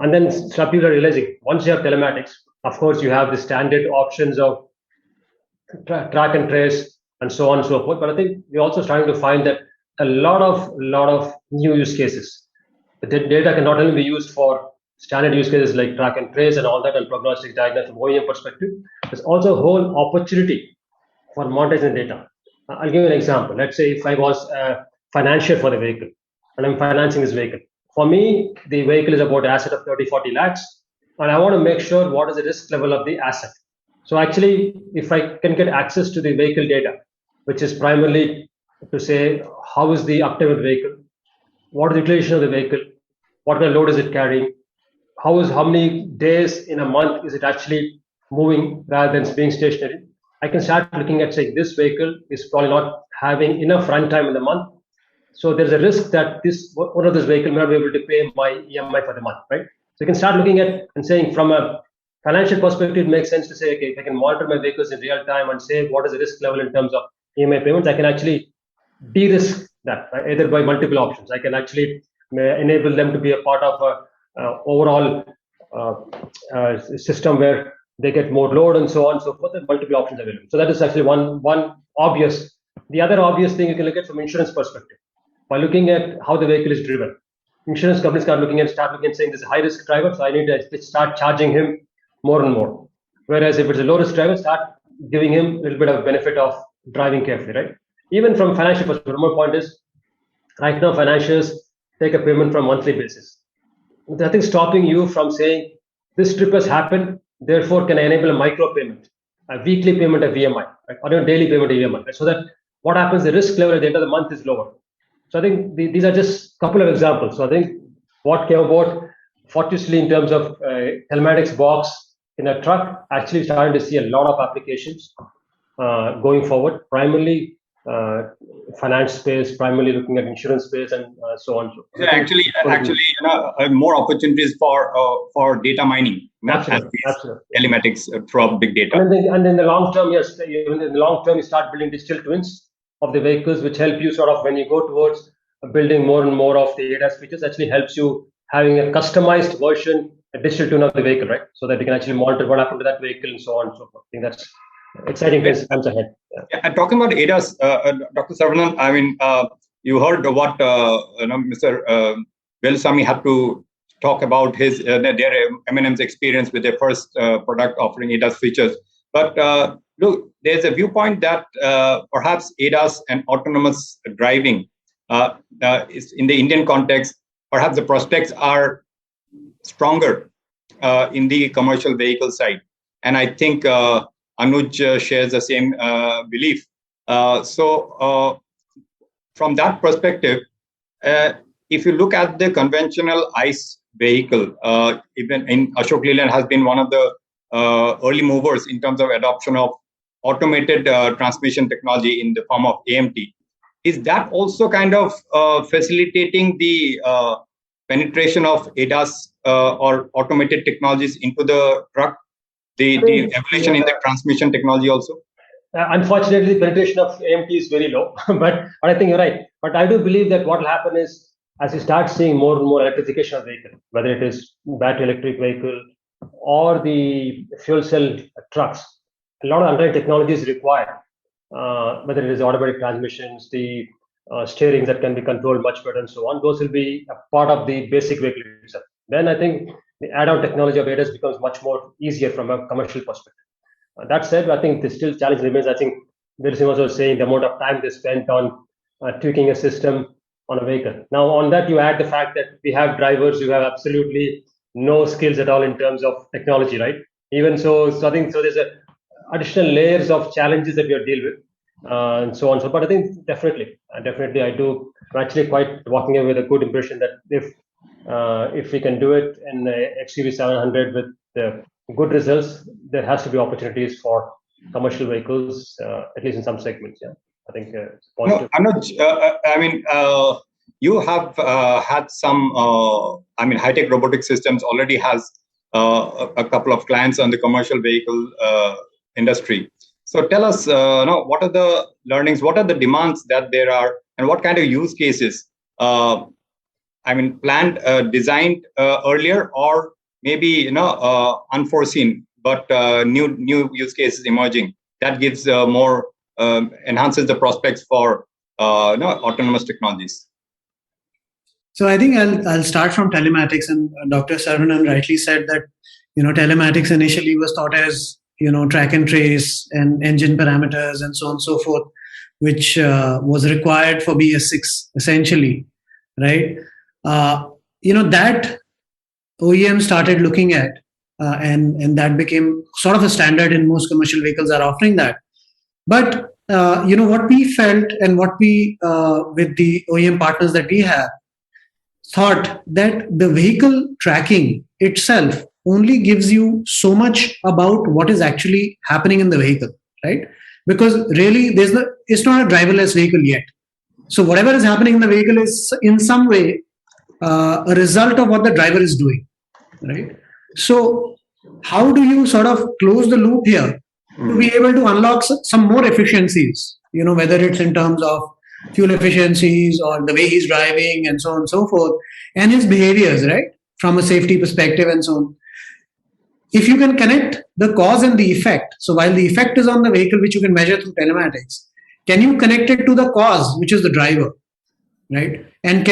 And then some people are realizing, once you have telematics, of course, you have the standard options of track and trace and so on and so forth. But I think we're also starting to find that a lot of new use cases. The data can not only be used for standard use cases like track and trace and all that, and prognostic diagnosis from OEM perspective. There's also a whole opportunity for monetizing data. I'll give you an example. Let's say if I was a financier for the vehicle and I'm financing this vehicle. For me, the vehicle is about an asset of 30, 40 lakhs, and I want to make sure what is the risk level of the asset. So actually, if I can get access to the vehicle data, which is primarily to say how is the uptime of the vehicle, what is the utilization of the vehicle, what kind of load is it carrying, how many days in a month is it actually moving rather than being stationary. I can start looking at saying this vehicle is probably not having enough runtime in the month, so there's a risk that this one of this vehicle may not be able to pay my EMI for the month, right? So you can start looking at and saying from a financial perspective, it makes sense to say, okay, if I can monitor my vehicles in real time and say what is the risk level in terms of EMI payments, I can actually de-risk that, right? Either by multiple options. I can actually enable them to be a part of a overall system where they get more load and so on and so forth, and multiple options available. So that is actually one obvious. The other obvious thing you can look at from insurance perspective, by looking at how the vehicle is driven. Insurance companies start looking and saying this is a high risk driver, so I need to start charging him more and more. Whereas if it's a low risk driver, start giving him a little bit of benefit of driving carefully, right? Even from financial perspective, one more point is, right now financials take a payment from monthly basis. Nothing stopping you from saying this trip has happened, therefore can I enable a micro payment, a weekly payment of EMI, right? Or a daily payment of EMI, right? So that what happens, the risk level at the end of the month is lower. So I think these are just a couple of examples. So I think what came about fortuitously in terms of telematics box in a truck, actually starting to see a lot of applications going forward, primarily finance space, primarily looking at insurance space, and so on. So actually, more opportunities for data mining, absolutely. telematics through big data. And in the long term, yes, even in the long term, you start building digital twins of the vehicles, which help you sort of when you go towards building more and more of the ADAS features, actually helps you having a customized version, a digital twin of the vehicle, right? So that you can actually monitor what happened to that vehicle and so on and so forth. I think that's exciting times ahead. Yeah. And talking about ADAS, Dr. Saravanan, I mean, you heard what Mr. Velusamy had to talk about their M&M's experience with their first product offering ADAS features. But look, there's a viewpoint that perhaps ADAS and autonomous driving is in the Indian context, perhaps the prospects are stronger in the commercial vehicle side. And I think Anuj shares the same belief. So from that perspective, if you look at the conventional ICE vehicle, even in Ashok Leyland has been one of the early movers in terms of adoption of automated transmission technology in the form of AMT. Is that also kind of facilitating the penetration of ADAS or automated technologies into the truck? The evolution in the transmission technology also? Unfortunately, the penetration of AMT is very low, but I think you're right. But I do believe that what will happen is, as you start seeing more and more electrification of vehicle, whether it is battery electric vehicle or the fuel cell trucks, a lot of underlying technology is required, whether it is automatic transmissions, the steering that can be controlled much better and so on. Those will be a part of the basic vehicle itself. Then I think the add-on technology of ADAS becomes much more easier from a commercial perspective. That said, I think the still challenge remains. I think Velusamy was saying the amount of time they spent on tweaking a system on a vehicle. Now, on that, you add the fact that we have drivers who have absolutely no skills at all in terms of technology, right? Even so I think there's additional layers of challenges that we are dealing with, and so on. So, but I think definitely, I do. I'm actually quite walking away with a good impression that if we can do it in the XUV 700 with the good results, there has to be opportunities for commercial vehicles, at least in some segments. Yeah. I think it's positive. No, Anuj, you have had some, high-tech robotic systems already has a couple of clients on the commercial vehicle industry. So tell us, what are the learnings, what are the demands that there are, and what kind of use cases, planned, designed earlier, or maybe, unforeseen, but new use cases emerging that gives more, enhances the prospects for autonomous technologies. So I think I'll start from telematics, and Dr. Saravanan rightly said that telematics initially was thought as track and trace and engine parameters and so on and so forth, which was required for BS6 essentially, right? That OEM started looking at, and that became sort of a standard in most commercial vehicles are offering that. But what we felt and what we with the OEM partners that we have thought that the vehicle tracking itself only gives you so much about what is actually happening in the vehicle, right? Because really it's not a driverless vehicle yet. So whatever is happening in the vehicle is in some way a result of what the driver is doing, right? So how do you sort of close the loop here to be able to unlock some more efficiencies, whether it's in terms of fuel efficiencies or the way he's driving and so on and so forth, and his behaviors, right, from a safety perspective and so on. If you can connect the cause and the effect, so while the effect is on the vehicle, which you can measure through telematics, can you connect it to the cause, which is the driver, right? And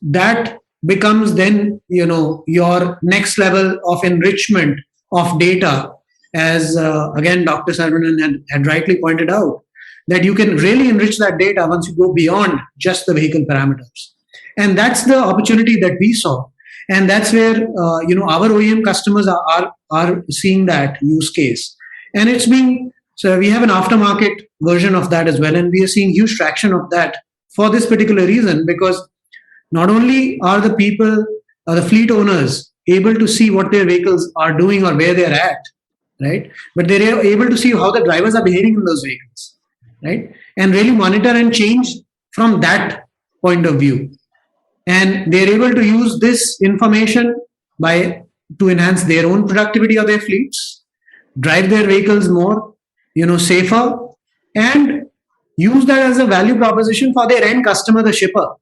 that becomes then, your next level of enrichment of data, as again, Dr. Saravanan had rightly pointed out, that you can really enrich that data once you go beyond just the vehicle parameters. And that's the opportunity that we saw. And that's where, our OEM customers are seeing that use case. And so we have an aftermarket version of that as well. And we are seeing huge traction of that for this particular reason, because not only are the people or the fleet owners able to see what their vehicles are doing or where they're at, right? But they're able to see how the drivers are behaving in those vehicles, right? And really monitor and change from that point of view. And they're able to use this information to enhance their own productivity of their fleets, drive their vehicles more, safer, and use that as a value proposition for their end customer, the shipper,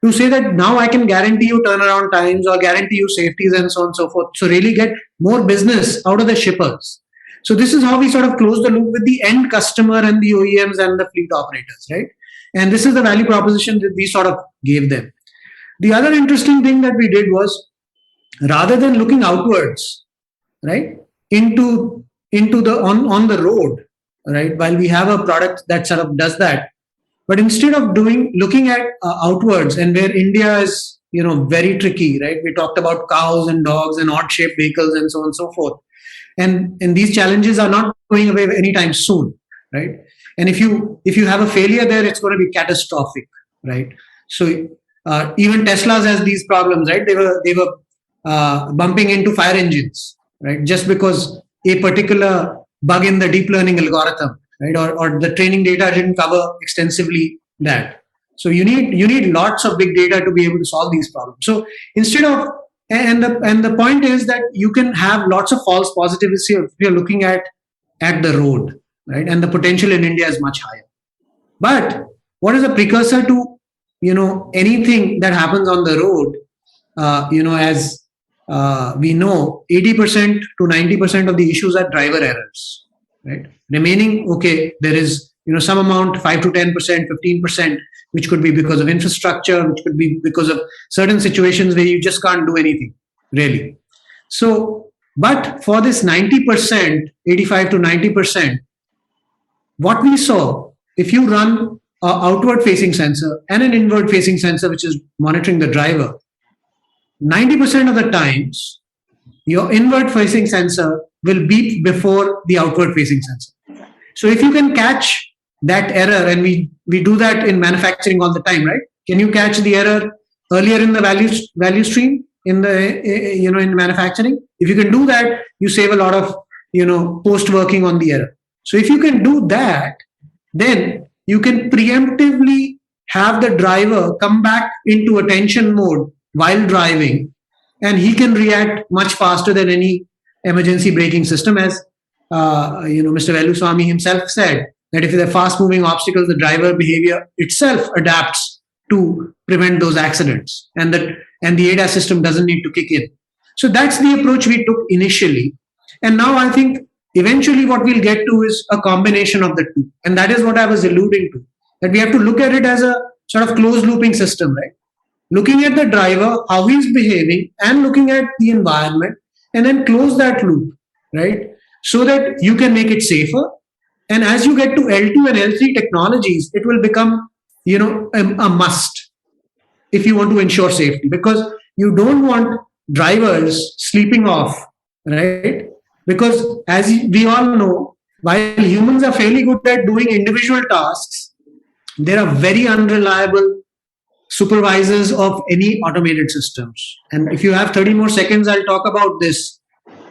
to say that now I can guarantee you turnaround times or guarantee you safeties and so on and so forth. So really get more business out of the shippers. So this is how we sort of close the loop with the end customer and the OEMs and the fleet operators, right? And this is the value proposition that we sort of gave them. The other interesting thing that we did was, rather than looking outwards, right, into the on the road, right, while we have a product that sort of does that, but instead of looking at outwards, and where India is, very tricky, right? We talked about cows and dogs and odd-shaped vehicles and so on and so forth. And these challenges are not going away anytime soon, right? And if you have a failure there, it's going to be catastrophic, right? So even Teslas has these problems, right? They were bumping into fire engines, right? Just because a particular bug in the deep learning algorithm, right, or the training data didn't cover extensively that. So you need lots of big data to be able to solve these problems. So instead of and the point is that you can have lots of false positives if you're looking at the road, right? And the potential in India is much higher. But what is a precursor to anything that happens on the road? As we know, 80% to 90% of the issues are driver errors, right? Remaining, okay, there is some amount, 5 to 10%, 15%, which could be because of infrastructure, which could be because of certain situations where you just can't do anything, really. So, but for this 90%, 85 to 90%, what we saw, if you run an outward-facing sensor and an inward-facing sensor, which is monitoring the driver, 90% of the times, your inward-facing sensor will beep before the outward-facing sensor. So if you can catch that error, and we do that in manufacturing all the time, right? Can you catch the error earlier in the value stream in manufacturing? If you can do that, you save a lot of post working on the error. So if you can do that, then you can preemptively have the driver come back into attention mode while driving, and he can react much faster than any emergency braking system. As Mr. Velusamy himself said, that if there are fast moving obstacles, the driver behavior itself adapts to prevent those accidents, and the ADAS system doesn't need to kick in. So that's the approach we took initially. And now I think eventually what we'll get to is a combination of the two. And that is what I was alluding to, that we have to look at it as a sort of closed looping system, right? Looking at the driver, how he's behaving, and looking at the environment, and then close that loop, right? So that you can make it safer. And as you get to L2 and L3 technologies, it will become, a must if you want to ensure safety, because you don't want drivers sleeping off, right? Because as we all know, while humans are fairly good at doing individual tasks, there are very unreliable supervisors of any automated systems. And if you have 30 more seconds, I'll talk about this.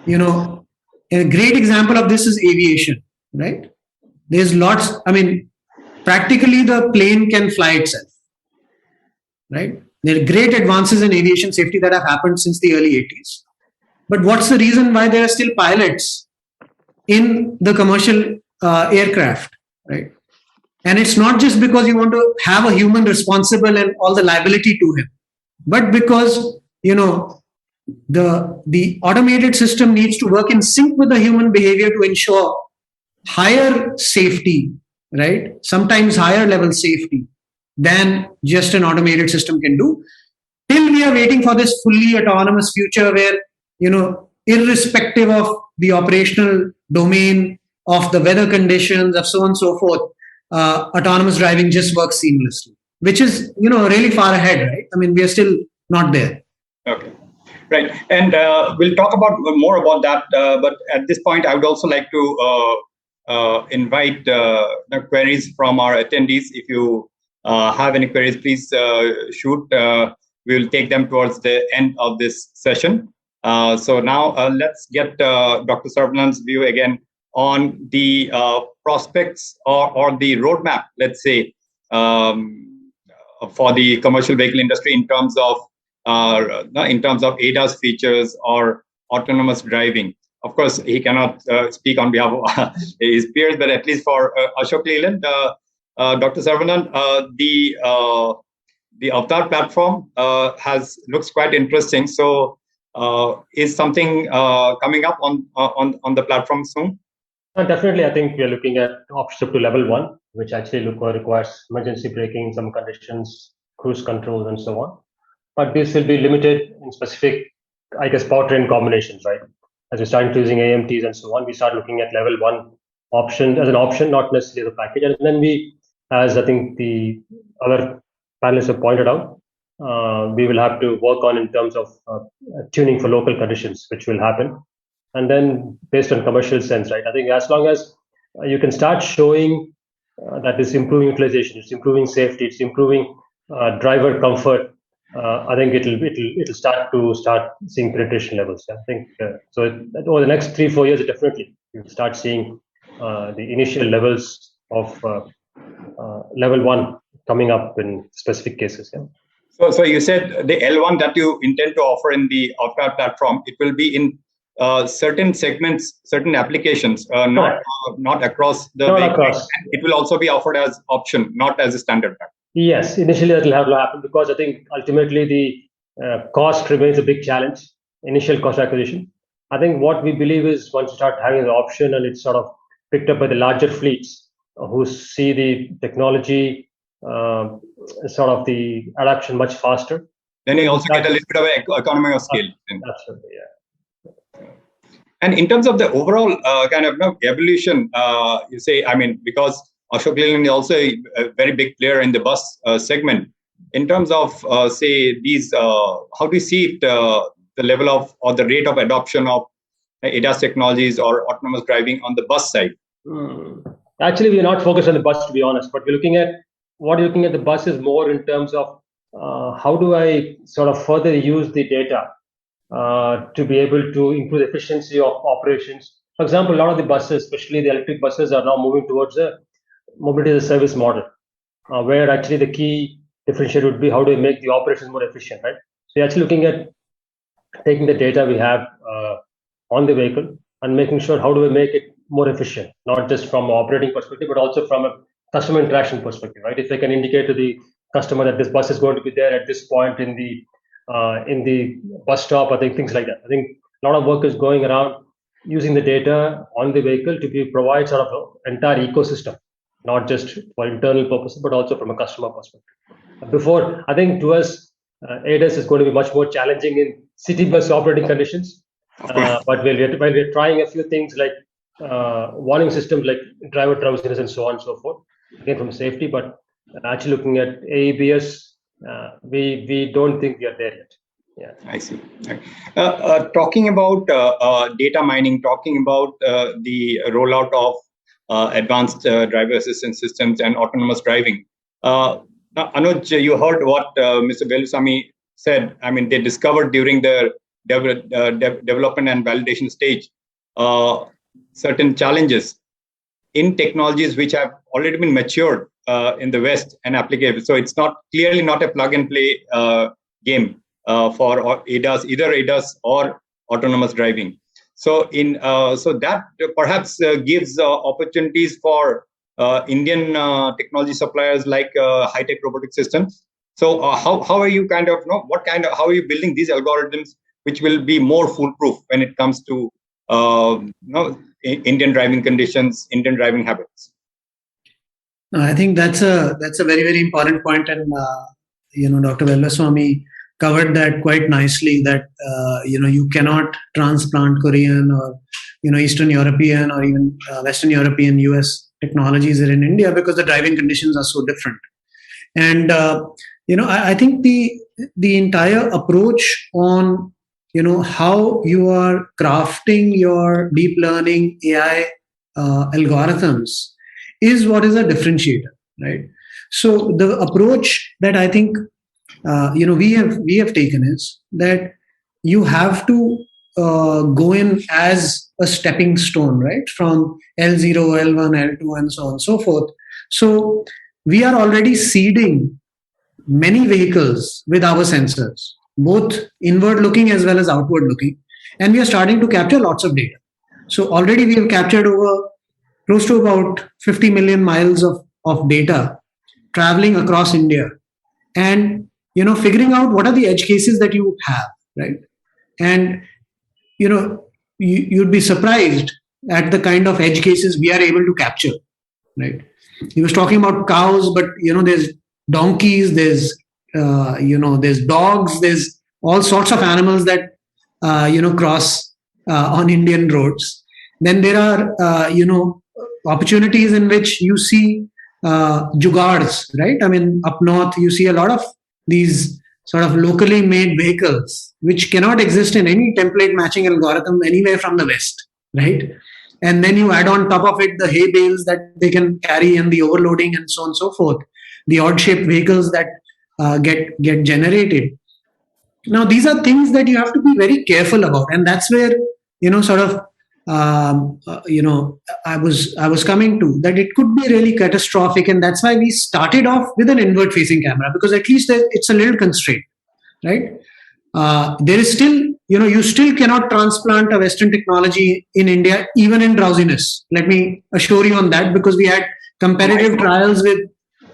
A great example of this is aviation, right? There's lots, practically the plane can fly itself, right? There are great advances in aviation safety that have happened since the early 80s. But what's the reason why there are still pilots in the commercial aircraft, right? And it's not just because you want to have a human responsible and all the liability to him, but because, the automated system needs to work in sync with the human behavior to ensure higher safety, right? Sometimes higher level safety than just an automated system can do. Till we are waiting for this fully autonomous future where, irrespective of the operational domain, of the weather conditions, of so on and so forth, autonomous driving just works seamlessly, which is, really far ahead, right? We are still not there. Okay. Right. And we'll talk about more about that. But at this point, I would also like to invite the queries from our attendees. If you have any queries, please shoot. We'll take them towards the end of this session. So now let's get Dr. Saravanan's view again on the prospects or the roadmap, let's say, for the commercial vehicle industry in terms of ADAS features or autonomous driving. Of course, he cannot speak on behalf of his peers, but at least for Ashok, Leyland, Dr. Saravanan, the Avatar platform looks quite interesting. So, is something coming up on the platform soon? Definitely, I think we are looking at options up to level 1, which actually requires emergency braking in some conditions, cruise control, and so on. But this will be limited in specific, powertrain combinations, right? As we start using AMTs and so on, we start looking at level 1 option as an option, not necessarily as a package. And then we, as I think the other panelists have pointed out, we will have to work on in terms of tuning for local conditions, which will happen. And then based on commercial sense, right? I think as long as you can start showing that it's improving utilization, it's improving safety, it's improving driver comfort, I think it'll start seeing penetration levels. I think so. Over the next 3-4 years, definitely you'll start seeing the initial levels of level 1 coming up in specific cases. Yeah. So you said the L1 that you intend to offer in the Avatar platform, it will be in certain segments, certain applications, not across the not vehicle. across. It will also be offered as option, not as a standard pack. Yes, initially that will have to happen because I think ultimately the cost remains a big challenge, initial cost acquisition. I think what we believe is once you start having the option and it's sort of picked up by the larger fleets who see the technology, sort of the adoption much faster. Then you also get a little bit of an economy of scale. Absolutely, yeah. And in terms of the overall kind of evolution, you say, because Ashok Leyland is also a very big player in the bus segment. In terms of, say, these, how do you see it, the level of or the rate of adoption of ADAS technologies or autonomous driving on the bus side? Actually, we are not focused on the bus, to be honest. But we're looking at the bus is more in terms of how do I sort of further use the data to be able to improve the efficiency of operations. For example, a lot of the buses, especially the electric buses, are now moving towards a mobility as a service model, where actually the key differentiator would be how do we make the operations more efficient, right? So you're actually looking at taking the data we have on the vehicle and making sure how do we make it more efficient, not just from an operating perspective, but also from a customer interaction perspective, right? If they can indicate to the customer that this bus is going to be there at this point in the bus stop, I think things like that. I think a lot of work is going around using the data on the vehicle to provide sort of an entire ecosystem, not just for internal purposes, but also from a customer perspective. Before, I think to us, ADAS is going to be much more challenging in city bus operating conditions. But while we're trying a few things like warning systems like driver drowsiness and so on and so forth, again from safety, but actually looking at AEBS, we don't think we are there yet. Yeah, I see. Talking about data mining, talking about the rollout of advanced driver assistance systems and autonomous driving. Anuj, you heard what Mr. Velusamy said. I mean, they discovered during the development and validation stage certain challenges in technologies which have already been matured in the West and applicable. So it's clearly not a plug and play game for ADAS, either ADAS or autonomous driving. So that perhaps gives opportunities for Indian technology suppliers like High-Tech Robotic Systems. So how are you how are you building these algorithms which will be more foolproof when it comes to Indian driving conditions, Indian driving habits? I think that's a very, very important point, and Dr. Velusamy covered that quite nicely. That you cannot transplant Korean or Eastern European or even Western European, US technologies are in India because the driving conditions are so different. And I think the entire approach on how you are crafting your deep learning AI algorithms is what is a differentiator, right? So the approach that I think we have taken is that you have to go in as a stepping stone, right, from L0, L1, L2, and so on and so forth. So we are already seeding many vehicles with our sensors, both inward looking as well as outward looking, and we are starting to capture lots of data. So already we have captured over close to about 50 million miles of data traveling across India, and figuring out what are the edge cases that you have, right? And you'd be surprised at the kind of edge cases we are able to capture, right? He was talking about cows, but there's donkeys, there's there's dogs, there's all sorts of animals that cross on Indian roads. Then there are opportunities in which you see jugards, right? I mean, up north you see a lot of these sort of locally made vehicles which cannot exist in any template matching algorithm anywhere from the West, right? And then you add on top of it the hay bales that they can carry and the overloading and so on and so forth, the odd shaped vehicles that get generated. Now these are things that you have to be very careful about, and that's where I was coming to that it could be really catastrophic, and that's why we started off with an inward facing camera, because at least it's a little constraint, right? There is still, you still cannot transplant a Western technology in India, even in drowsiness. Let me assure you on that, because we had comparative trials with,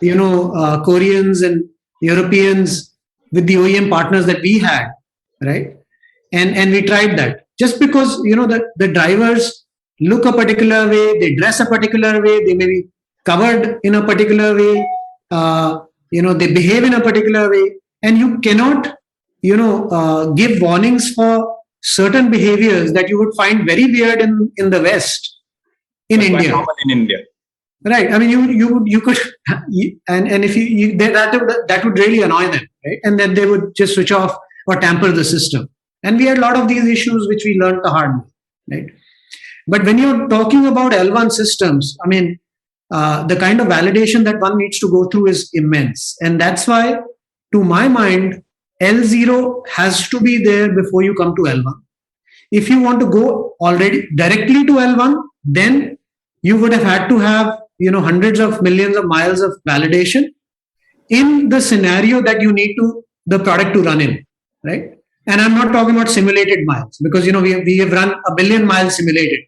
Koreans and Europeans with the OEM partners that we had, right? And we tried that. Just because, the drivers look a particular way, they dress a particular way, they may be covered in a particular way, they behave in a particular way, and you cannot give warnings for certain behaviors that you would find very weird in the West, in India. In India, right? I mean, you could, and if you that would really annoy them, right? And then they would just switch off or tamper the system. And we had a lot of these issues which we learned the hard way, right? But when you're talking about L1 systems, I mean, the kind of validation that one needs to go through is immense, and that's why, to my mind, L0 has to be there before you come to L1. If you want to go already directly to L1, then you would have had to have hundreds of millions of miles of validation in the scenario that you need the product to run in, right? And I'm not talking about simulated miles, because we have run 1 billion miles simulated,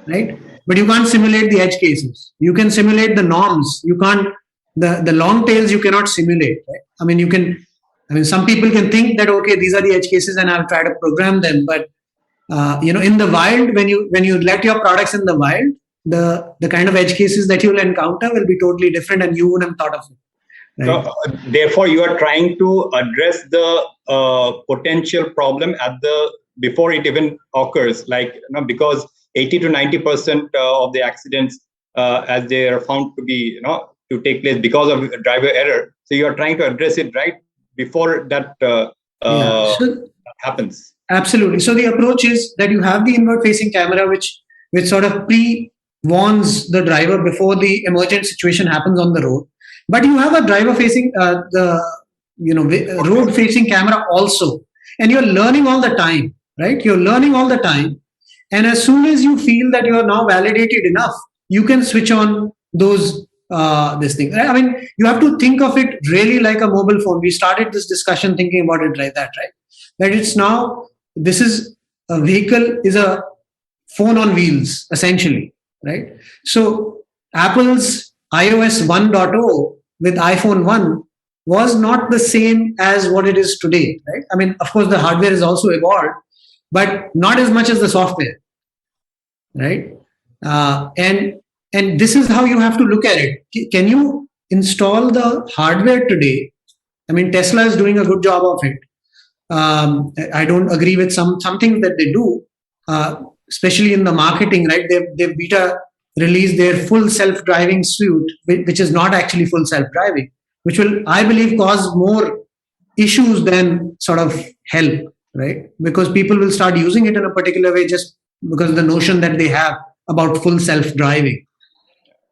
right? But you can't simulate the edge cases. You can simulate the norms. You can't the long tails. You cannot simulate. Right? I mean, some people can think that okay, these are the edge cases, and I'll try to program them. But in the wild, when you let your products in the wild, the kind of edge cases that you will encounter will be totally different, and you wouldn't have thought of it. Right? So, therefore, you are trying to address the potential problem before it even occurs, like because 80 to 90% of the accidents, as they are found to be, to take place because of driver error. So you are trying to address it right before that happens. Absolutely. So the approach is that you have the inward-facing camera, which sort of pre-warns the driver before the emergent situation happens on the road. But you have a driver-facing, road-facing camera also, and you're learning all the time, right? You're learning all the time, and as soon as you feel that you are now validated enough, you can switch on those this thing. I mean, you have to think of it really like a mobile phone. We started this discussion thinking about it like that, right? That it's now this is a vehicle is a phone on wheels essentially, right? So Apple's iOS 1.0 with iPhone 1 was not the same as what it is today, right? I mean, of course, the hardware is also evolved, but not as much as the software, right? And this is how you have to look at it. Can you install the hardware today? I mean, Tesla is doing a good job of it. I don't agree with some things that they do, especially in the marketing, right? They've beta released their full self-driving suite, which is not actually full self-driving, which will, I believe, cause more issues than sort of help, right? Because people will start using it in a particular way just because of the notion that they have about full self-driving.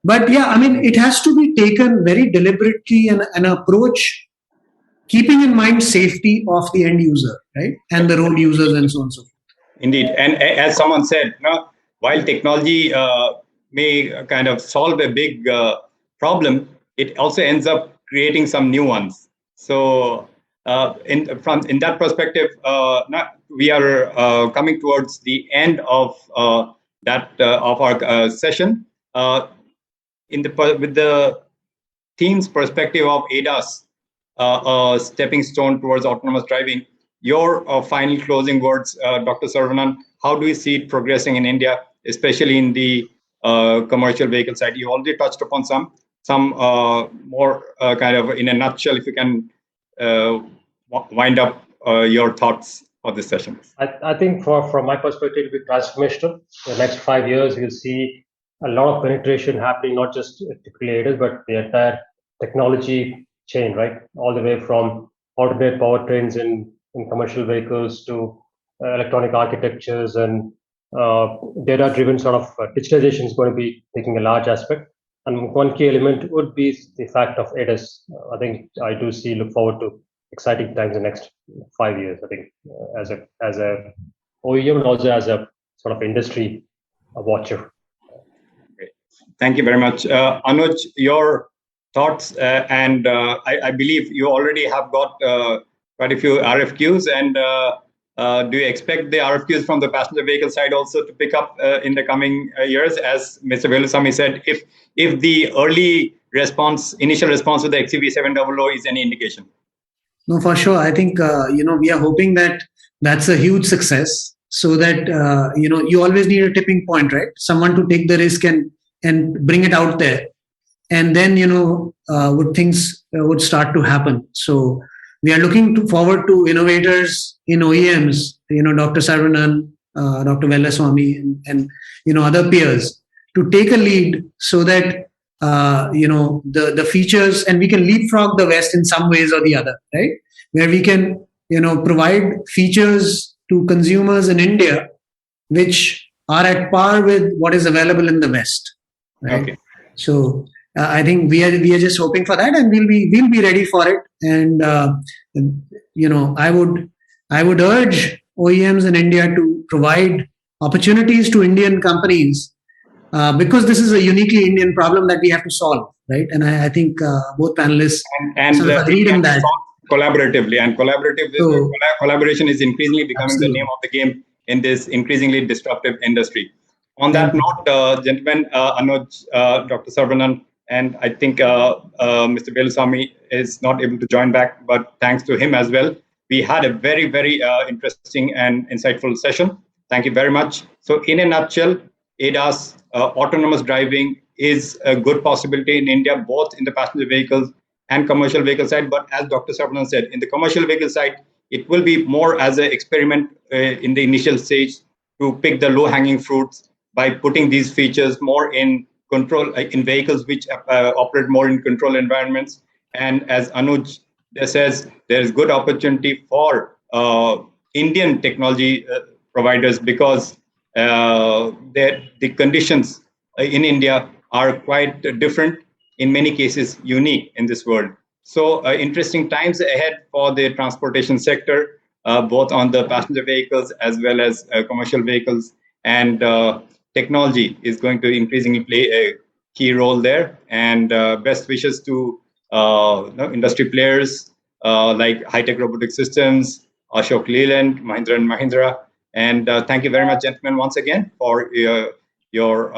But yeah, I mean, it has to be taken very deliberately and an approach keeping in mind safety of the end user, right? And the road users and so on and so forth. Indeed. And as someone said, while technology may kind of solve a big problem, it also ends up creating some new ones. So in that perspective, we are coming towards the end of of our session. With the team's perspective of ADAS, a stepping stone towards autonomous driving, your final closing words, Dr. Saravanan, how do you see it progressing in India, especially in the commercial vehicle side? You already touched upon some more kind of in a nutshell, if you can wind up your thoughts for this session. I think from my perspective, it will be transformational. In the next 5 years, we'll see a lot of penetration happening, not just typically ADAS, but the entire technology chain, right? All the way from alternate powertrains in commercial vehicles to electronic architectures and data-driven sort of digitalization is going to be taking a large aspect. And one key element would be the fact of ADAS. I think I do look forward to exciting times in the next 5 years. I think as a OEM and also as a sort of industry watcher. Great. Thank you very much, Anuj. Your thoughts, and I believe you already have got quite a few RFQs, and do you expect the RFQs from the passenger vehicle side also to pick up in the coming years? As Mr. Velusamy said, if the initial response to the XUV700 is any indication. No, for sure. I think we are hoping that that's a huge success, so that you always need a tipping point, right? Someone to take the risk and bring it out there, and then things would start to happen. So we are looking forward to innovators in OEMs, Dr. Saravanan, Dr. Velusamy, and other peers to take a lead, so that the features, and we can leapfrog the West in some ways or the other, right? Where we can provide features to consumers in India which are at par with what is available in the West, right? Okay. So I think we are just hoping for that, and we'll be ready for it. And I would urge OEMs in India to provide opportunities to Indian companies because this is a uniquely Indian problem that we have to solve, right? And I think both panelists sort of agreed on that. Collaboratively, and So, collaboration is increasingly becoming absolutely the name of the game in this increasingly disruptive industry. On that note, gentlemen, Anuj, Dr. Saravanan, and I think Mr. Velusamy is not able to join back, but thanks to him as well. We had a very, very interesting and insightful session. Thank you very much. So in a nutshell, ADAS, autonomous driving, is a good possibility in India, both in the passenger vehicles and commercial vehicle side. But as Dr. Saravanan said, in the commercial vehicle side, it will be more as an experiment in the initial stage to pick the low-hanging fruits by putting these features more in control in vehicles which operate more in control environments. And as Anuj says, there is good opportunity for Indian technology providers, because the conditions in India are quite different, in many cases unique in this world. So interesting times ahead for the transportation sector, both on the passenger vehicles as well as commercial vehicles. And technology is going to increasingly play a key role there. And best wishes to industry players like High-Tech Robotic Systemz, Ashok, Leyland, Mahindra and Mahindra. And thank you very much, gentlemen, once again for your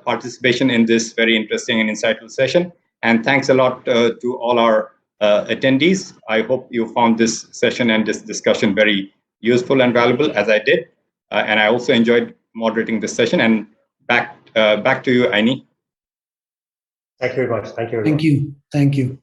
participation in this very interesting and insightful session. And thanks a lot to all our attendees. I hope you found this session and this discussion very useful and valuable, as I did. And I also enjoyed moderating this session. And back to you, Aini. Thank you very much. Thank you. Thank you. Thank you.